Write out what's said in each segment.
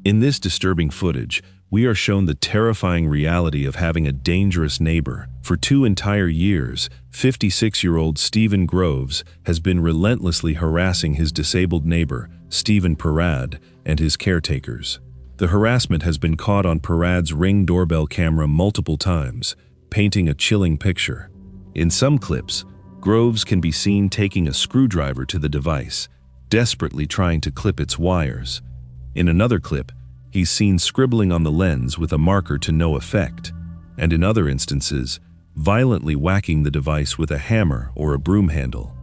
In this disturbing footage, we are shown the terrifying reality of having a dangerous neighbor. For 2 entire years, 56-year-old Stephen Groves has been relentlessly harassing his disabled neighbor, Stephen Parad, and his caretakers. The harassment has been caught on Parad's Ring doorbell camera multiple times, painting a chilling picture. In some clips, Groves can be seen taking a screwdriver to the device, desperately trying to clip its wires. In another clip, he's seen scribbling on the lens with a marker to no effect, and in other instances, violently whacking the device with a hammer or a broom handle.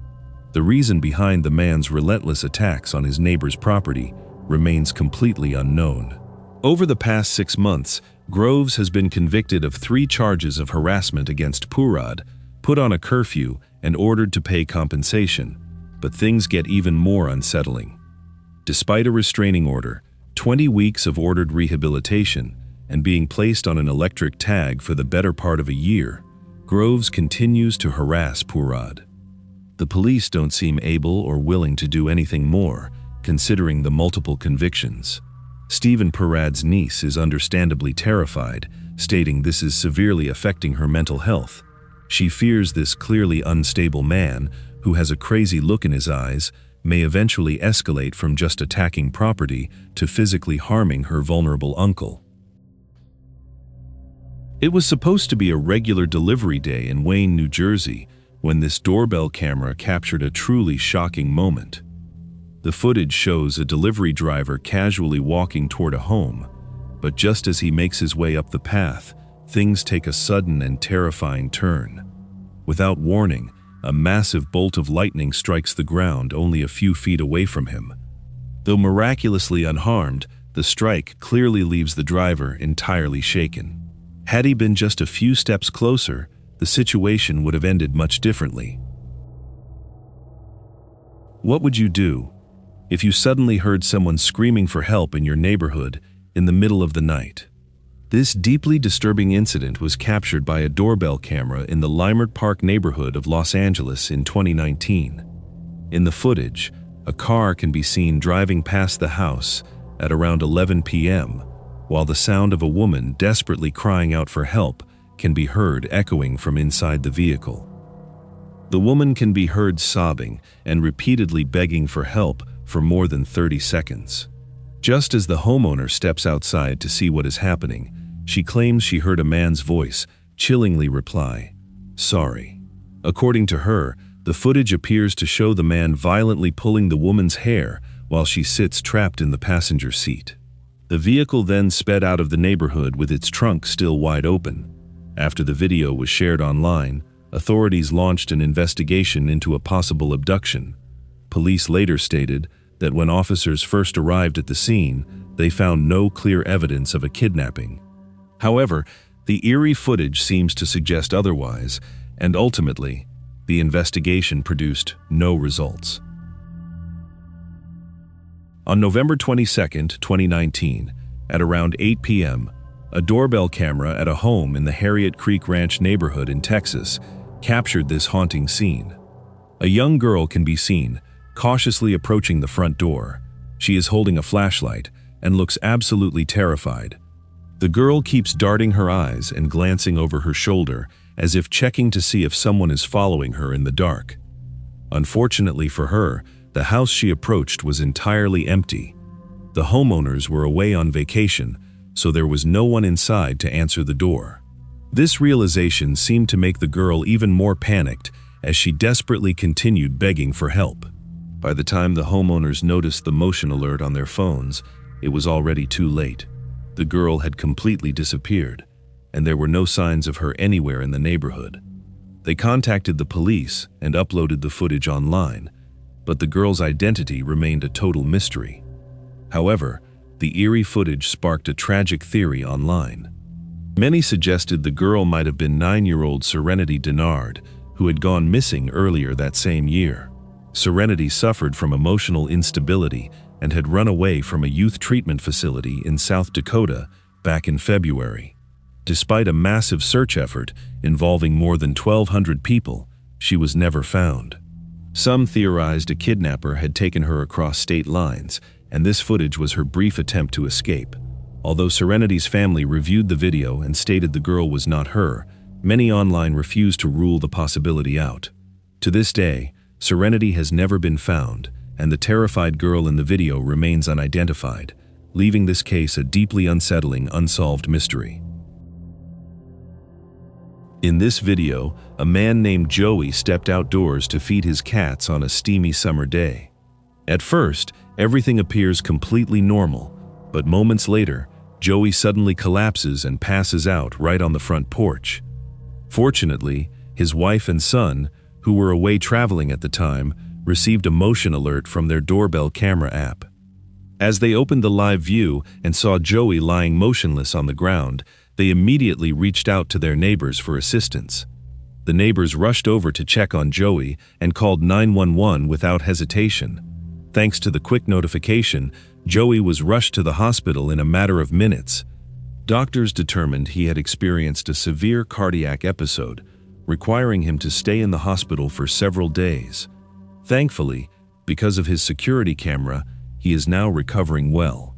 The reason behind the man's relentless attacks on his neighbor's property remains completely unknown. Over the past 6 months, Groves has been convicted of 3 charges of harassment against Parad, put on a curfew, and ordered to pay compensation. But things get even more unsettling. Despite a restraining order, 20 weeks of ordered rehabilitation, and being placed on an electric tag for the better part of a year, Groves continues to harass Parad. The police don't seem able or willing to do anything more, considering the multiple convictions. Stephen Parad's niece is understandably terrified, stating this is severely affecting her mental health. She fears this clearly unstable man, who has a crazy look in his eyes, may eventually escalate from just attacking property to physically harming her vulnerable uncle. It was supposed to be a regular delivery day in Wayne, New Jersey, when this doorbell camera captured a truly shocking moment. The footage shows a delivery driver casually walking toward a home, but just as he makes his way up the path, things take a sudden and terrifying turn. Without warning, a massive bolt of lightning strikes the ground only a few feet away from him. Though miraculously unharmed, the strike clearly leaves the driver entirely shaken. Had he been just a few steps closer, the situation would have ended much differently. What would you do if you suddenly heard someone screaming for help in your neighborhood in the middle of the night? This deeply disturbing incident was captured by a doorbell camera in the Leimert Park neighborhood of Los Angeles in 2019. In the footage, a car can be seen driving past the house at around 11 p.m., while the sound of a woman desperately crying out for help can be heard echoing from inside the vehicle. The woman can be heard sobbing and repeatedly begging for help for more than 30 seconds. Just as the homeowner steps outside to see what is happening, she claims she heard a man's voice chillingly reply, "Sorry." According to her, the footage appears to show the man violently pulling the woman's hair while she sits trapped in the passenger seat. The vehicle then sped out of the neighborhood with its trunk still wide open. After the video was shared online, authorities launched an investigation into a possible abduction. Police later stated that when officers first arrived at the scene, they found no clear evidence of a kidnapping. However, the eerie footage seems to suggest otherwise, and ultimately, the investigation produced no results. On November 22, 2019, at around 8 p.m., a doorbell camera at a home in the Harriet Creek Ranch neighborhood in Texas captured this haunting scene. A young girl can be seen cautiously approaching the front door. She is holding a flashlight and looks absolutely terrified. The girl keeps darting her eyes and glancing over her shoulder as if checking to see if someone is following her in the dark. Unfortunately for her, the house she approached was entirely empty. The homeowners were away on vacation, so there was no one inside to answer the door. This realization seemed to make the girl even more panicked as she desperately continued begging for help. By the time the homeowners noticed the motion alert on their phones, it was already too late. The girl had completely disappeared, and there were no signs of her anywhere in the neighborhood. They contacted the police and uploaded the footage online, but the girl's identity remained a total mystery. However, the eerie footage sparked a tragic theory online. Many suggested the girl might have been 9-year-old Serenity Denard, who had gone missing earlier that same year. Serenity suffered from emotional instability and had run away from a youth treatment facility in South Dakota back in February. Despite a massive search effort involving more than 1,200 people, she was never found. Some theorized a kidnapper had taken her across state lines and this footage was her brief attempt to escape. Although Serenity's family reviewed the video and stated the girl was not her, many online refused to rule the possibility out. To this day, Serenity has never been found, and the terrified girl in the video remains unidentified, leaving this case a deeply unsettling, unsolved mystery. In this video, a man named Joey stepped outdoors to feed his cats on a steamy summer day. At first, everything appears completely normal, but moments later, Joey suddenly collapses and passes out right on the front porch. Fortunately, his wife and son, who were away traveling at the time, received a motion alert from their doorbell camera app. As they opened the live view and saw Joey lying motionless on the ground, they immediately reached out to their neighbors for assistance. The neighbors rushed over to check on Joey and called 911 without hesitation. Thanks to the quick notification, Joey was rushed to the hospital in a matter of minutes. Doctors determined he had experienced a severe cardiac episode, requiring him to stay in the hospital for several days. Thankfully, because of his security camera, he is now recovering well.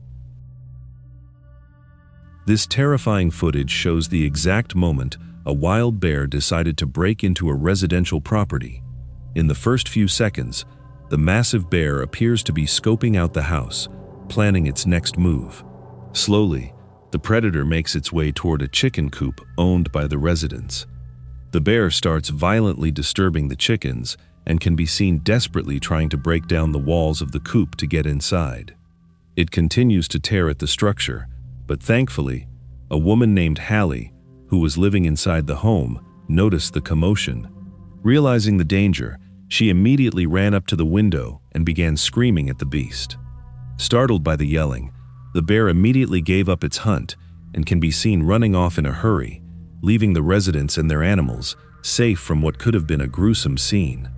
This terrifying footage shows the exact moment a wild bear decided to break into a residential property. In the first few seconds, the massive bear appears to be scoping out the house, planning its next move. Slowly, the predator makes its way toward a chicken coop owned by the residents. The bear starts violently disturbing the chickens and can be seen desperately trying to break down the walls of the coop to get inside. It continues to tear at the structure, but thankfully, a woman named Hallie, who was living inside the home, noticed the commotion. Realizing the danger, she immediately ran up to the window and began screaming at the beast. Startled by the yelling, the bear immediately gave up its hunt and can be seen running off in a hurry, leaving the residents and their animals safe from what could have been a gruesome scene.